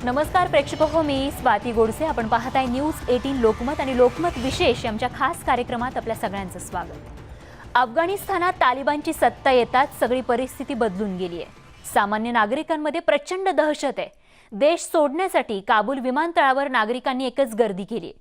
नमस्कार प्रेक्षको हो, मी स्वाती गोडसे. आपण पाहताय न्यूज 18 लोकमत आणि लोकमत विशेष आमच्या खास कार्यक्रमात आपल्या सगळ्यांचं स्वागत. अफगाणिस्तानात तालिबानची सत्ता येताच सगळी परिस्थिती बदलून गेली आहे. सामान्य नागरिकांमध्ये प्रचंड दहशत आहे. देश सोडण्यासाठी काबूल विमानतळावर नागरिकांनी एकच गर्दी केली.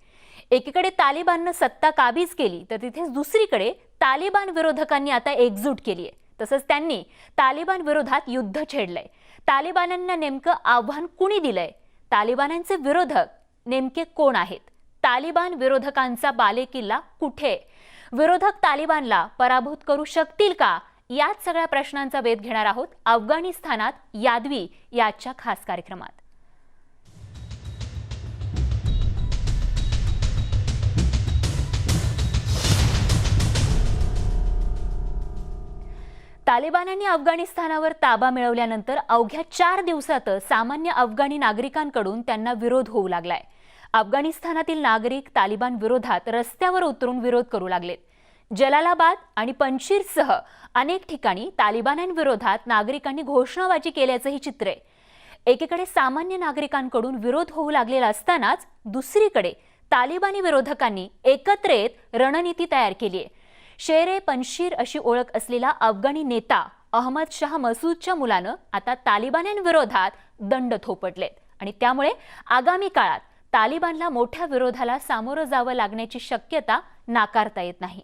एकीकडे तालिबाननं सत्ता काबीज केली तर तिथेच दुसरीकडे तालिबान विरोधकांनी आता एकजूट केली आहे. तसंच त्यांनी तालिबान विरोधात युद्ध छेडलंय. तालिबानांना नेमकं आव्हान कुणी दिलंय? तालिबानांचे विरोधक नेमके कोण आहेत? तालिबान विरोधकांचा बालेकिल्ला कुठे? विरोधक तालिबानला पराभूत करू शकतील का? याच सगळ्या प्रश्नांचा वेध घेणार आहोत अफगाणिस्तानात यादवी याच्या खास कार्यक्रमात. तालिबानांनी अफगाणिस्तानावर ताबा मिळवल्यानंतर अवघ्या 4 दिवसातच सामान्य अफगाणी नागरिकांकडून त्यांना विरोध होऊ लागलाय. अफगाणिस्तानातील नागरिक तालिबान विरोधात रस्त्यावर उतरून विरोध करू लागलेत. जलालाबाद आणि पंजशीरसह अनेक ठिकाणी तालिबानांविरोधात नागरिकांनी घोषणाबाजी केल्याचंही चित्र आहे. एकीकडे सामान्य नागरिकांकडून विरोध होऊ लागलेला असतानाच दुसरीकडे तालिबानी विरोधकांनी एकत्र येत रणनीती तयार केली आहे. शेरे पंजशीर अशी ओळख असलेला अफगाणी नेता अहमद शाह मसूदच्या मुलानं आता तालिबान्यांविरोधात दंड थोपटलेत आणि त्यामुळे आगामी काळात तालिबानला मोठ्या विरोधाला सामोरं जावं लागण्याची शक्यता नाकारता येत नाही.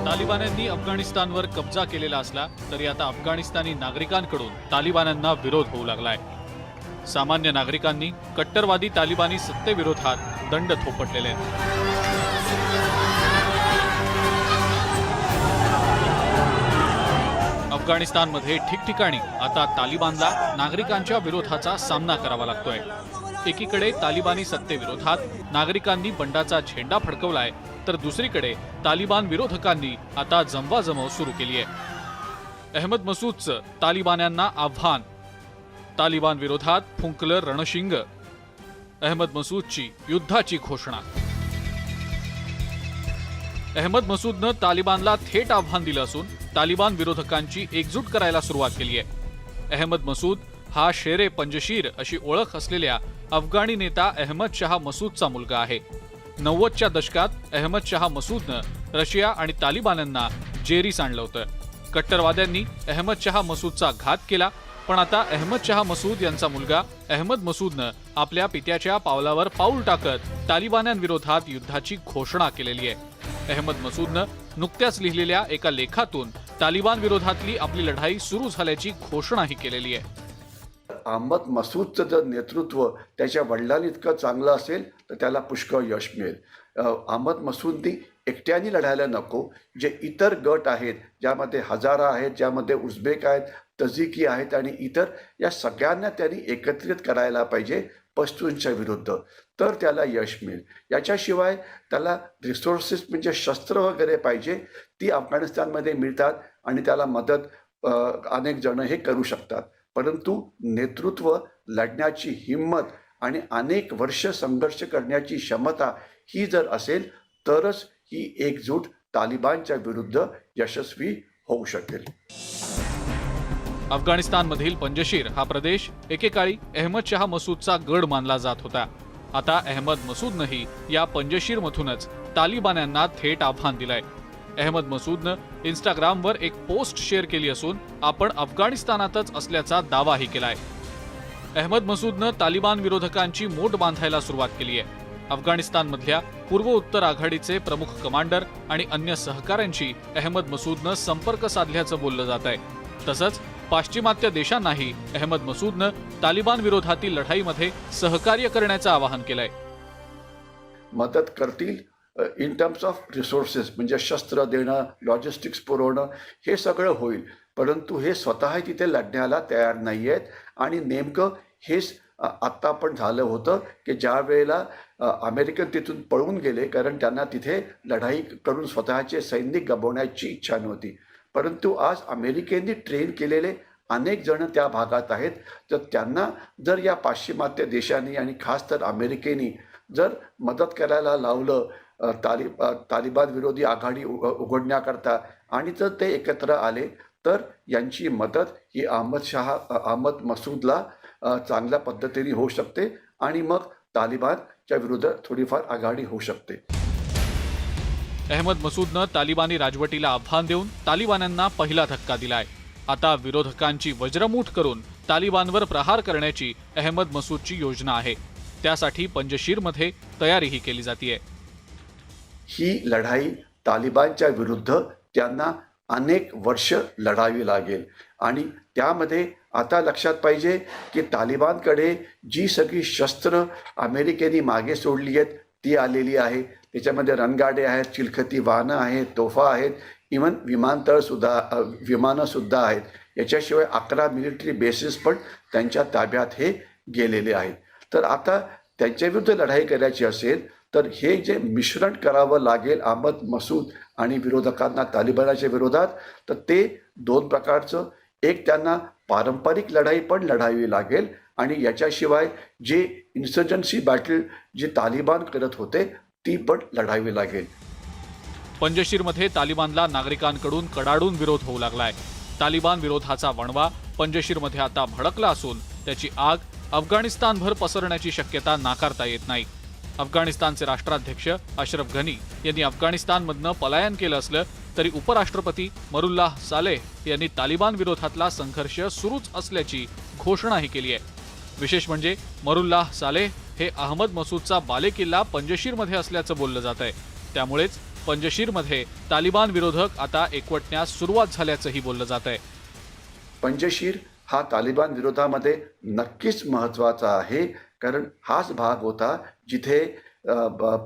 तालिबान्यांनी अफगाणिस्तानवर कब्जा केलेला असला तरी आता अफगाणिस्तानी नागरिकांकडून तालिबान्यांना विरोध होऊ लागलाय. सामान्य नागरिकांनी कट्टरवादी तालिबानी सत्तेविरोधात दंड थोपटलेले आहेत. अफगाणिस्तानमध्ये ठिकठिकाणी आता तालिबानला नागरिकांच्या विरोधाचा सामना करावा लागतोय. एकीकडे तालिबानी सत्तेविरोधात नागरिकांनी बंडाचा झेंडा फडकवलाय तर दुसरीकडे तालिबान विरोधकांनी आता जमवाजमव सुरू केली आहे. अहमद मसूदचं तालिबान्यांना आव्हान. तालिबान विरोधात फुंकलं रणशिंग. अहमद मसूदची युद्धाची घोषणा. अहमद मसूदनं तालिबानला थेट आव्हान दिलं असून तालिबान विरोधकांची एकजूट करायला सुरुवात केली आहे. अहमद मसूद हा शेरे पंजशीर अशी ओळख असलेल्या अफगाणी नेता अहमद शाह मसूदचा मुलगा आहे. 90च्या दशकात अहमद शाह मसूदनं रशिया आणि तालिबान्यांना जेरीस आणलं होतं. कट्टरवाद्यांनी अहमद शाह मसूदचा घात केला, पण आता अहमद शाह मसूद यांचा मुलगा अहमद मसूदनं आपल्या पित्याच्या पावलावर पाऊल टाकत तालिबान्यांविरोधात युद्धाची घोषणा केलेली आहे. अहमद मसूदनं नुकत्याच लिहिलेल्या एका लेखातून तालिबान विरोधातली आपली लढाई सुरू झाल्याची घोषणाही केलेली आहे. अहमद मसूदचं जर नेतृत्व त्याच्या वडिलांनी इतकं चांगलं असेल तर त्याला पुष्कळ यश मिळेल. अहमद मसूदनी एकट्याने लढायला नको. जे इतर गट आहेत, ज्यामध्ये हजारा आहेत, ज्यामध्ये उझबेक आहेत, तजिकी आहेत आणि इतर, या सगळ्यांना त्यांनी एकत्रित करायला पाहिजे पश्तूंच्या विरुद्ध, तर त्याला यश मिळेल. याच्याशिवाय त्याला रिसोर्सेस म्हणजे शस्त्र वगैरे पाहिजे, ती अफगाणिस्तानमध्ये मिळतात आणि त्याला मदत अनेक जण हे करू शकतात. परंतु नेतृत्व, लढण्याची हिंमत आणि अनेक वर्ष संघर्ष करण्याची क्षमता ही जर असेल तरच ही एकजूट तालिबानच्या विरुद्ध यशस्वी होऊ शकेल. अफगाणिस्तानमधील पंजशीर हा प्रदेश एकेकाळी अहमद शाह मसूदचा गड मानला जात होता. आता अहमद मसूदनंही या पंजशीरमधूनच तालिबान्यांना थेट आव्हान दिलंय. अहमद मसूदनं इंस्टाग्रामवर एक पोस्ट शेअर केली असून आपण अफगाणिस्तानातच असल्याचा दावाही केलाय. अहमद मसूदनं तालिबान विरोधकांची मोट बांधायला सुरुवात केली आहे. अफगाणिस्तानमधल्या पूर्व उत्तर आघाडीचे प्रमुख कमांडर आणि अन्य सहकाऱ्यांशी अहमद मसूदनं संपर्क साधल्याचं बोललं जात आहे. तसंच पाश्चिमात्य देशांनाही अहमद मसूदनं तालिबान विरोधातील लढाईमध्ये सहकार्य करण्याचं आवाहन केलंय. मदत करतील इन टर्म्स ऑफ रिसोर्सेस, म्हणजे शस्त्र देणं, लॉजिस्टिक्स पुरवणं, हे सगळं होईल. परंतु हे स्वतः तिथे लढण्याला तयार नाही आहेत. आणि नेमकं हेच आत्ता पण झालं होतं की ज्या वेळेला अमेरिकन तिथून पळून गेले, कारण त्यांना तिथे लढाई करून स्वतःचे सैनिक गमावण्याची इच्छा नव्हती. परंतु आज अमेरिकेने ट्रेन केलेले अनेक जण त्या भागात आहेत. तर त्यांना जर या पाश्चिमात्य देशांनी आणि खास तर अमेरिकेने जर मदत करायला लावलं तालिबान विरोधी आघाडी उघडण्याकरता आणि जर ते एकत्र आले तर यांची मदत ही अहमद मसूदला चांगल्या पद्धतीने होऊ शकते आणि मग तालिबानच्या विरुद्ध थोडीफार आघाडी होऊ शकते. अहमद मसूदनं तालिबानी राजवटीला आव्हान देऊन तालिबान्यांना पहिला धक्का दिलाय. आता विरोधकांची वज्रमूठ करून तालिबानवर प्रहार करण्याची अहमद मसूदची योजना आहे. त्यासाठी पंजशीरमध्ये तयारीही केली जातीये. ही लढाई तालिबानच्या विरुद्ध त्यांना अनेक वर्ष लढावी लागेल आणि त्यामध्ये आता लक्षात पाहिजे की तालिबानकडे जी सगळी शस्त्र अमेरिकेने मागे सोडली आहेत ती आलेली आहे. त्याच्यामध्ये रणगाडे आहेत, चिलखती वाहनं आहेत, तोफा आहेत, इव्हन विमानंसुद्धा आहेत. याच्याशिवाय 11 मिलिटरी बेसिस पण त्यांच्या ताब्यात हे गेलेले आहेत. तर आता त्यांच्याविरुद्ध लढाई करायची असेल तर हे जे मिश्रण करावं लागेल अहमद मसूद आणि विरोधकांना तालिबानाच्या विरोधात, तर ते 2 प्रकारचं, एक त्यांना पारंपरिक लढाई पण लढावी लागेल आणि याच्याशिवाय जे इन्सर्जन्सी बॅटल जे तालिबान करत होते ती पण लढावी लागेल. पंजशीरमध्ये तालिबानला नागरिकांकडून कडाडून विरोध होऊ लागलाय. तालिबान विरोधाचा वणवा पंजशीरमध्ये आता भडकला असून त्याची आग अफगाणिस्तानभर पसरण्याची शक्यता नाकारता येत नाही. अफगाणिस्तानचे राष्ट्राध्यक्ष अशरफ घनी यांनी अफगाणिस्तानमधनं पलायन केलं असलं तरी उपराष्ट्रपती मरुल्लाह सालेह यांनी तालिबान विरोधातला संघर्ष सुरूच असल्याची घोषणाही केली आहे. विशेष म्हणजे मरुल्लाह सालेह हे अहमद मसूदचा बालेकिल्ला पंजशीरमध्ये असल्याचं बोललं जात आहे. त्यामुळेच पंजशीरमध्ये तालिबान विरोधक आता एकवटण्यास सुरुवात झाल्याचंही बोललं जात आहे. पंजशीर हा तालिबान विरोधामध्ये नक्कीच महत्त्वाचा आहे, कारण हाच भाग होता जिथे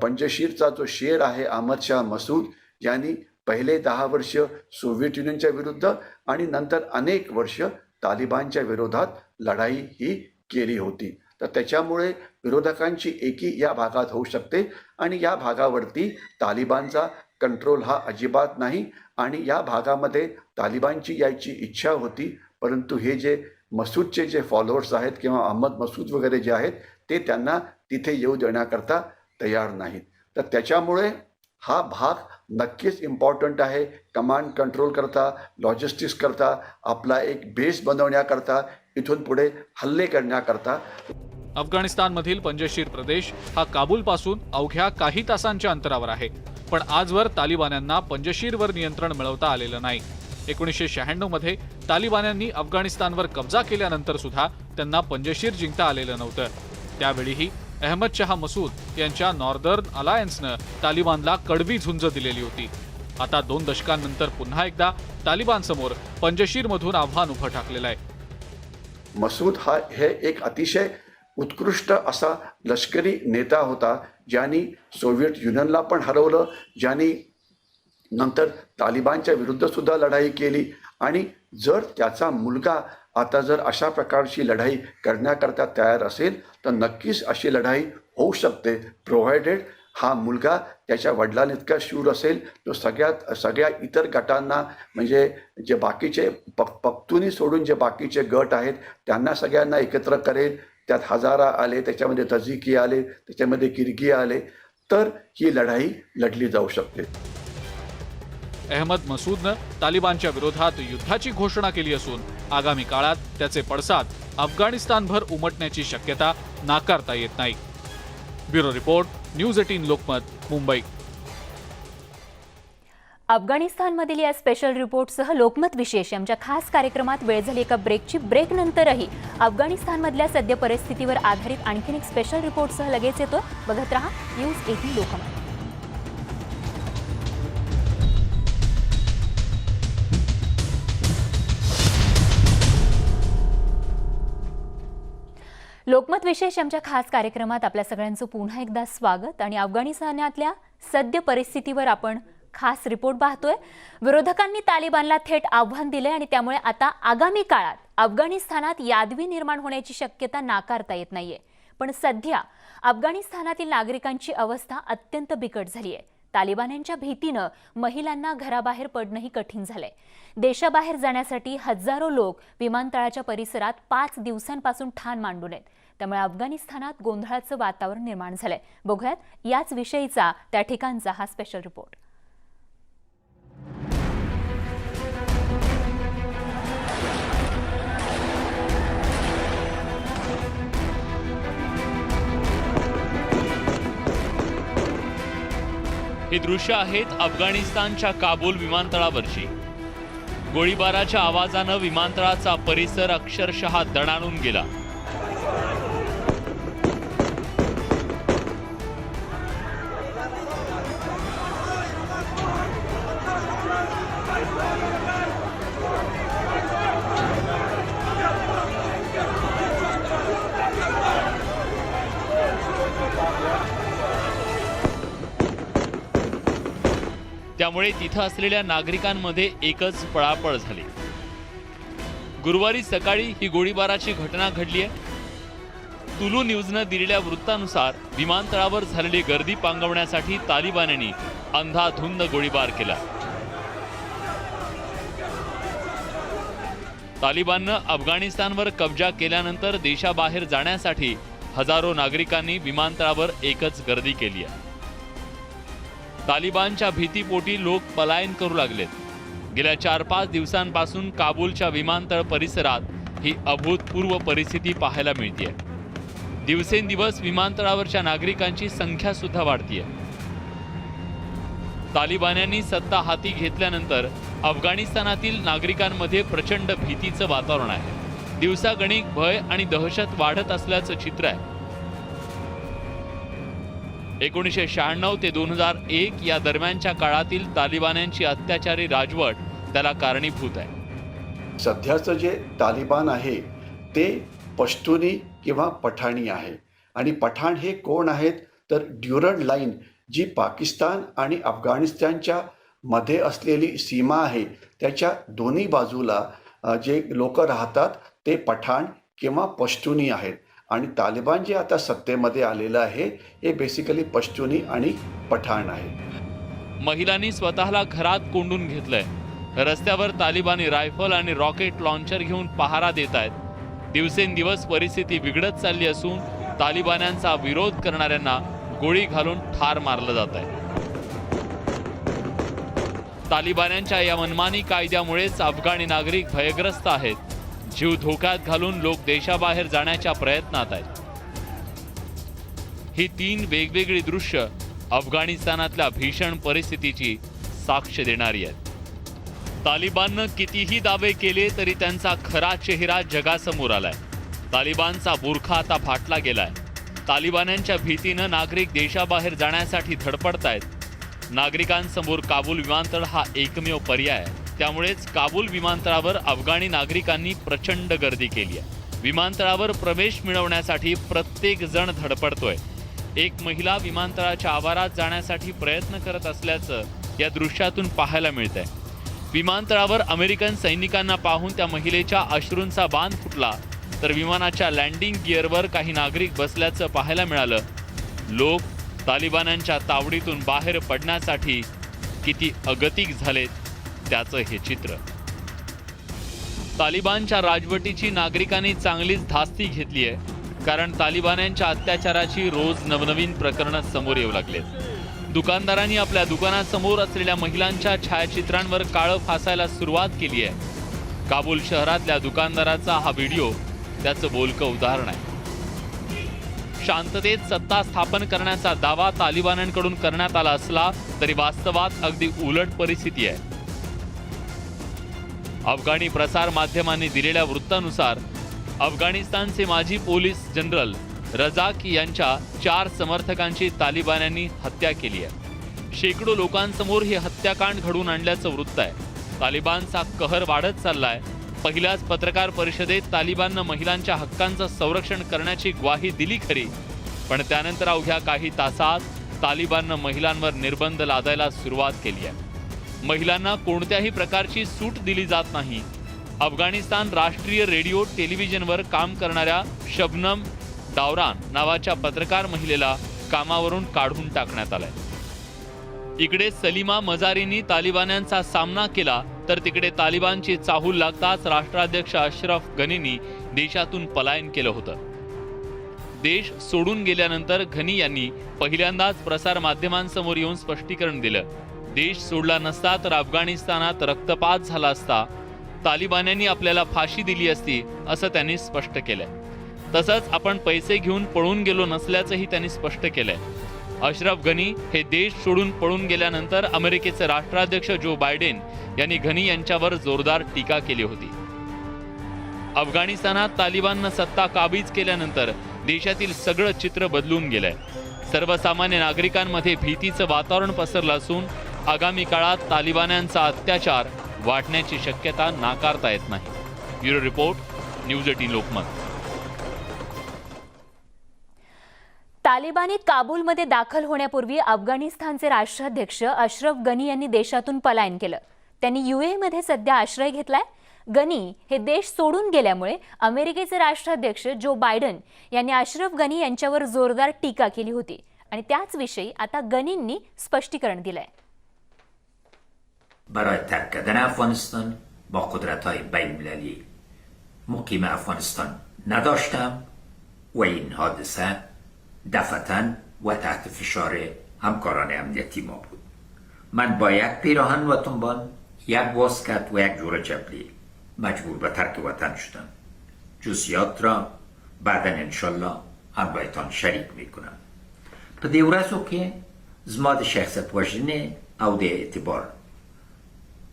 पंजशीरचा जो शेर आहे अहमद शाह मसूद यांनी पहिले 10 वर्ष सोव्हिएट युनियनच्या विरुद्ध आणि नंतर अनेक वर्ष तालिबानच्या विरोधात लढाई ही केली होती. तर त्याच्यामुळे विरोधकांची एकी या भागात होऊ शकते आणि या भागावरती तालिबानचा कंट्रोल हा अजिबात नाही आणि या भागामध्ये तालिबानची यायची इच्छा होती, परंतु हे जे मसूदचे जे फॉलोअर्स आहेत किंवा अहमद मसूद वगैरे जे आहेत ते त्यांना तिथे येऊ देण्याकरता तयार नाहीत. तर त्याच्यामुळे हा भाग नक्कीच इम्पॉर्टंट आहे. कमांड कंट्रोल करता, लॉजिस्टिक्स करता, आपला एक बेस बनवण्याकरता, इथून पुढे हल्ले करण्याकरता. अफगाणिस्तानमधील पंजशीर प्रदेश हा काबूलपासून अवघ्या काही तासांच्या अंतरावर आहे. पण आजवर तालिबान्यांना पंजशीरवर नियंत्रण मिळवता आलेलं नाही. 1996 मध्ये तालिबान्यांनी अफगाणिस्तानवर कब्जा केल्यानंतर सुद्धा त्यांना पंजशीर जिंकता आलेलं नव्हतं. त्यावेळीही अहमद शाह मसूद यांच्या नॉर्दर्न अलायन्सनं तालिबानला कडवी झुंज दिलेली होती. आता 2 दशकांनंतर पुन्हा एकदा तालिबानसमोर पंजशीरमधून आव्हान उभं ठाकलेलं आहे. मसूद हे एक अतिशय उत्कृष्ट असा लष्करी नेता होता, ज्यांनी सोव्हिएट युनियनला पण हरवलं, ज्यांनी नंतर तालिबानच्या विरुद्ध सुद्धा लढाई केली आणि जर त्याचा मुलगा आता जर अशा प्रकारची लढाई करण्याकरता तयार असेल तर नक्कीच अशी लढाई होऊ शकते, प्रोव्हायडेड हा मुलगा त्याच्या वडिलांइतका शूर असेल, तो सगळ्या इतर गटांना म्हणजे जे बाकीचे पख्तुनी सोडून जे बाकीचे गट आहेत त्यांना सगळ्यांना एकत्र करेल. त्यात हजारा आले, त्याच्यामध्ये तजिकी आले, त्याच्यामध्ये किर्गी आले, तर ही लढाई लढली जाऊ शकते. अहमद मसूदनं तालिबानच्या विरोधात युद्धाची घोषणा केली असून आगामी काळात त्याचे पडसाद अफगाणिस्तानभर उमटण्याची शक्यता नाकारता येत नाही. Bureau report, news 18 Lokmat, Mumbai. अफगाणिस्तानमधील या स्पेशल रिपोर्टसह लोकमत विशेष आमच्या खास कार्यक्रमात वेळ झाली एका ब्रेकची. ब्रेकनंतरही अफगाणिस्तानमधल्या सद्य परिस्थितीवर आधारित आणखीन एक स्पेशल रिपोर्टसह लगेच येतो. बघत रहा न्यूज 18 लोकमत. लोकमत विशेष आमच्या खास कार्यक्रमात आपल्या सगळ्यांचं पुन्हा एकदा स्वागत. आणि अफगाणिस्तानातल्या सद्य परिस्थितीवर आपण खास रिपोर्ट पाहतोय. विरोधकांनी तालिबानला थेट आव्हान दिले आणि त्यामुळे आता आगामी काळात अफगाणिस्तानात यादवी निर्माण होण्याची शक्यता नाकारता येत नाहीये. पण सध्या अफगाणिस्तानातील नागरिकांची अवस्था अत्यंत बिकट झाली आहे. तालिबान्यांच्या भीतीनं महिलांना घराबाहेर पडणंही कठीण झालंय. देशाबाहेर जाण्यासाठी हजारो लोक विमानतळाच्या परिसरात 5 दिवसांपासून ठाण मांडून आहेत. त्यामुळे अफगाणिस्तानात गोंधळाचं वातावरण निर्माण झालंय. बघूयात याच विषयीचा त्या ठिकाणचा हा स्पेशल रिपोर्ट. हे दृश्य आहेत अफगाणिस्तानच्या काबूल विमानतळावरची. गोळीबाराच्या आवाजानं विमानतळाचा परिसर अक्षरशः दणाणून गेला. त्यामुळे तिथं असलेल्या नागरिकांमध्ये एकच पळापळ झाली. गुरुवारी सकाळी ही गोळीबाराची घटना घडली आहे. तुलू न्यूजनं दिलेल्या वृत्तानुसार विमानतळावर झालेली गर्दी पांगवण्यासाठी तालिबान्यांनी अंधाधुंद गोळीबार केला. तालिबाननं अफगाणिस्तानवर कब्जा केल्यानंतर देशाबाहेर जाण्यासाठी हजारो नागरिकांनी विमानतळावर एकच गर्दी केली आहे. तालिबानच्या भीतीपोटी लोक पलायन करू लागलेत. गेल्या 4-5 दिवसांपासून काबूलच्या विमानतळ परिसरात ही अभूतपूर्व परिस्थिती पाहायला मिळते. दिवसेंदिवस विमानतळावरच्या नागरिकांची संख्या सुद्धा वाढतीये. तालिबान्यांनी सत्ता हाती घेतल्यानंतर अफगाणिस्तानातील नागरिकांमध्ये प्रचंड भीतीचं वातावरण आहे. दिवसागणिक भय आणि दहशत वाढत असल्याचं चित्र आहे. 1996 ते 2001 या दरम्यानच्या काळातील तालिबान्यांची अत्याचारी राजवट त्याला कारणीभूत आहे. सध्याचं जे तालिबान आहे ते पश्तुनी किंवा पठाणी आहे. आणि पठाण हे कोण आहेत तर ड्युरंड लाईन जी पाकिस्तान आणि अफगाणिस्तानच्या मध्ये असलेली सीमा आहे त्याच्या दोन्ही बाजूला जे लोक राहतात ते पठाण किंवा पश्तुनी आहेत. आणि तालिबान जे आता सत्तेमध्ये आलेलं आहे हे बेसिकली पश्तुनी आणि पठाण आहे. महिलांनी स्वतःला घरात कोंडून घेतलंय. रस्त्यावर तालिबानी रायफल आणि रॉकेट लॉन्चर घेऊन पहारा देत आहेत. दिवसेंदिवस परिस्थिती बिघडत चालली असून तालिबान्यांचा विरोध करणाऱ्यांना गोळी घालून ठार मारलं जात आहे. तालिबान्यांच्या या मनमानी कायद्यामुळेच अफगाणी नागरिक भयग्रस्त आहेत. जीव धोक्यात घालून लोक देशाबाहेर जाण्याच्या प्रयत्नात आहेत. ही 3 वेगवेगळी दृश्य अफगाणिस्तानातल्या भीषण परिस्थितीची साक्ष देणारी आहेत. तालिबाननं कितीही दावे केले तरी त्यांचा खरा चेहरा जगासमोर आलाय. तालिबानचा बुरखा आता फाटला गेलाय. तालिबान्यांच्या भीतीनं नागरिक देशाबाहेर जाण्यासाठी धडपडतायत. नागरिकांसमोर काबूल विमानतळ हा एकमेव पर्याय आहे. त्यामुळेच काबूल विमानतळावर अफगाणी नागरिकांनी प्रचंड गर्दी केली आहे. विमानतळावर प्रवेश मिळवण्यासाठी प्रत्येक जण धडपडतोय. एक महिला विमानतळाच्या आवारात जाण्यासाठी प्रयत्न करत असल्याचं या दृश्यातून पाहायला मिळतंय. विमानतळावर अमेरिकन सैनिकांना पाहून त्या महिलेच्या अश्रूंचा बांध फुटला तर विमानाच्या लँडिंग गिअरवर काही नागरिक बसल्याचं पाहायला मिळालं. लोक तालिबान्यांच्या तावडीतून बाहेर पडण्यासाठी किती अगतिक झालेत त्याचं हे चित्र. तालिबानच्या राजवटीची नागरिकांनी चांगलीच धास्ती घेतली आहे. कारण तालिबान्यांच्या अत्याचाराची रोज नवनवीन प्रकरणं समोर येऊ लागलेत. दुकानदारांनी आपल्या दुकानासमोर असलेल्या महिलांच्या छायाचित्रांवर काळं फासायला सुरुवात केली आहे. काबूल शहरातल्या दुकानदाराचा हा व्हिडिओ त्याचं बोलकं उदाहरण आहे. शांततेत सत्ता स्थापन करण्याचा दावा तालिबान्यांकडून करण्यात आला असला तरी वास्तवात अगदी उलट परिस्थिती आहे. अफगाणी प्रसार माध्यमांनी दिलेल्या वृत्तानुसार अफगाणिस्तानचे माजी पोलीस जनरल रजाक यांच्या 4 समर्थकांची तालिबान्यांनी हत्या केली आहे. शेकडो लोकांसमोर हे हत्याकांड घडवून आणल्याचं वृत्त आहे. तालिबानचा कहर वाढत चाललाय. पहिल्याच पत्रकार परिषदेत तालिबाननं महिलांच्या हक्कांचं संरक्षण करण्याची ग्वाही दिली खरी, पण त्यानंतर अवघ्या काही तासात तालिबाननं महिलांवर निर्बंध लादायला सुरुवात केली आहे. महिलांना कोणत्याही प्रकारची सूट दिली जात नाही. अफगाणिस्तान राष्ट्रीय रेडिओ टेलिव्हिजनवर काम करणाऱ्या शबनम डावरान नावाच्या पत्रकार महिलेला कामावरून काढून टाकण्यात आलंय. इकडे सलीमा मजारींनी तालिबान्यांचा सामना केला तर तिकडे तालिबानची चाहूल लागताच राष्ट्राध्यक्ष अशरफ गनींनी देशातून पलायन केलं होतं. देश सोडून गेल्यानंतर घनी यांनी पहिल्यांदाच प्रसार माध्यमांसमोर येऊन स्पष्टीकरण दिलं. देश सोडला नसता तर अफगाणिस्तानात रक्तपात झाला असता, तालिबान्यांनी आपल्याला फाशी दिली असती असं त्यांनी स्पष्ट केलंय. तसंच आपण पैसे घेऊन पळून गेलो नसल्याचंही त्यांनी स्पष्ट केलंय. अशरफ गनी हे देश सोडून पळून गेल्यानंतर अमेरिकेचे राष्ट्राध्यक्ष जो बायडेन यांनी घनी यांच्यावर जोरदार टीका केली होती. अफगाणिस्तानात तालिबाननं सत्ता काबीज केल्यानंतर देशातील सगळं चित्र बदलून गेलंय. सर्वसामान्य नागरिकांमध्ये भीतीचं वातावरण पसरलं असून आगामी काळात तालिबान्यांचा अत्याचार वाढण्याची शक्यता नाकारता येत नाही. Bureau report, news 18 Lokmat. तालिबानी काबूलमध्ये दाखल होण्यापूर्वी अफगाणिस्तानचे राष्ट्राध्यक्ष अशरफ गनी यांनी देशातून पलायन केलं. त्यांनी UAE सध्या आश्रय घेतलाय. गनी हे देश सोडून गेल्यामुळे अमेरिकेचे राष्ट्राध्यक्ष जो बायडन यांनी अशरफ गनी यांच्यावर जोरदार टीका केली होती आणि त्याच विषयी आता गनींनी स्पष्टीकरण दिलंय. برای ترک کردن افغانستان با قدرت‌های بین‌المللی مقیم افغانستان نداشتم و این حادثه دفعتاً و تحت فشار همکاران امنیتی ما بود. من با یک پیراهن و تنبان، یک واسکت و یک جور جبلی مجبور به ترک وطن شدم. جزئیات را بعداً انشالله همراهتان شریک میکنم. په دې ورځو کې زما د شخصیت وژنې او د اعتبار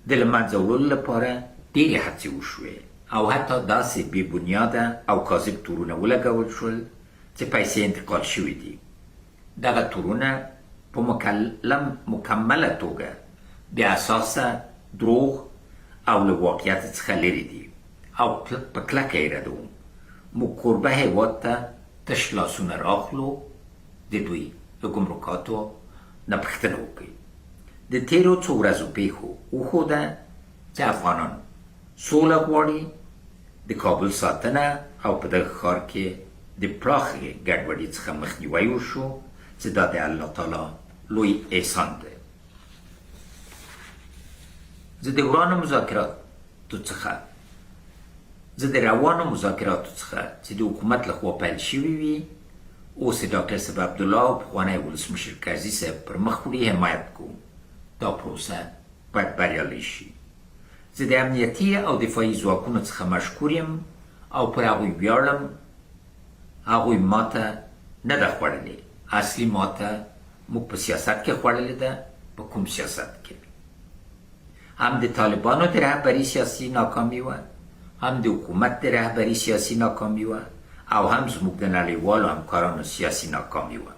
د له منځه وړلو لپاره ډېرې هڅې وشوې او حتی داسې بې بنیاده او کاذب تورونه ولګول شول چې پیسې انتقال شوي دي. دغه تورونه په مکمله توګه بې اساسه دروغ او له واقعیت څخه لرې دي او په کلکه یې ردوم. موږ کوربه هېواد ته تش لاسونه راخلو، د دوی له ګمرکاتو نه پوښتنه وکړئ. د تیرو څو ورځو پیښو وښوده چې افغانان سوله غواړي، د کابل ساتنه او په دغه ښار کې د پراخې ګډوډۍ څخه مخنیوی وشو چې دا د الله تعالی لوی احسان دی. زه د روانو مذاکراتو څخه چې د حکومت لخوا پیل شوي وي اوس د ډاکټر صاحب عبدالله او پخوانی ولسمشر کرزي صاحب پر مخ وړي حمایت کوم. دا پروسه باید بریالی شي. زه د امنیتي او دفاعي ځواکونو څخه مشکور یم او پر هغوی ویاړم. هغوی ماته نه ده خوړلې. اصلي ماته موږ په سیاست کې خوړلې ده. په کوم سیاست کې؟ هم د طالبانو د رهبري سیاسي ناکامي وه، هم د حکومت د رهبري سیاسي ناکامي وه او هم زموږ د نړیوالو همکارانو سیاسي ناکامي وه.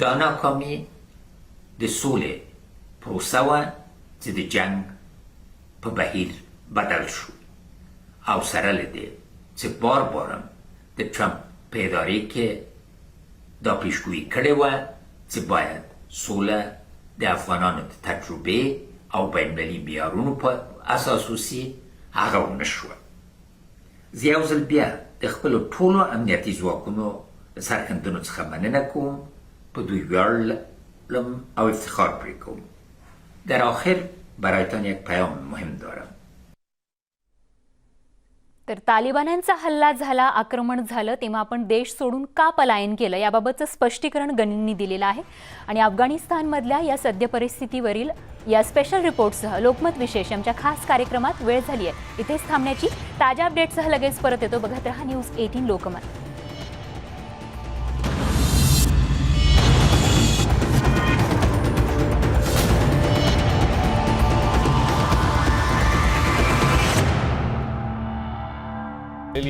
دا ناکامي د سولې پروسه وه چې د جنگ په بهیر بدل شو او سره له دې چې بارم د ټرمپ په ادارې کې دا پیشګویي کړې وه چې باید سوله د افغانانو د تجربې او بین‌المللي معیارونو په اساس وسي، هغه ونه شوه. زه یو ځل بیا د خپلو ټولو امنیتي ځواکونو د سرښندنو څخه مننه کوم. په دوی ویاړم او افتخار پرې کوم. در آخر برایتان یک پیام مهم دارم. तर तालिबान्यांचा हल्ला झाला, आक्रमण झालं तेव्हा आपण देश सोडून का पलायन केलं याबाबतचं स्पष्टीकरण गनींनी दिलेलं आहे. आणि अफगाणिस्तानमधल्या या सद्य परिस्थितीवरील या स्पेशल रिपोर्टसह लोकमत विशेष आमच्या खास कार्यक्रमात वेळ झाली आहे. इथेच थांबण्याची. ताज्या अपडेट्ससह लगेच परत येतो. बघत रहा न्यूज 18 लोकमत.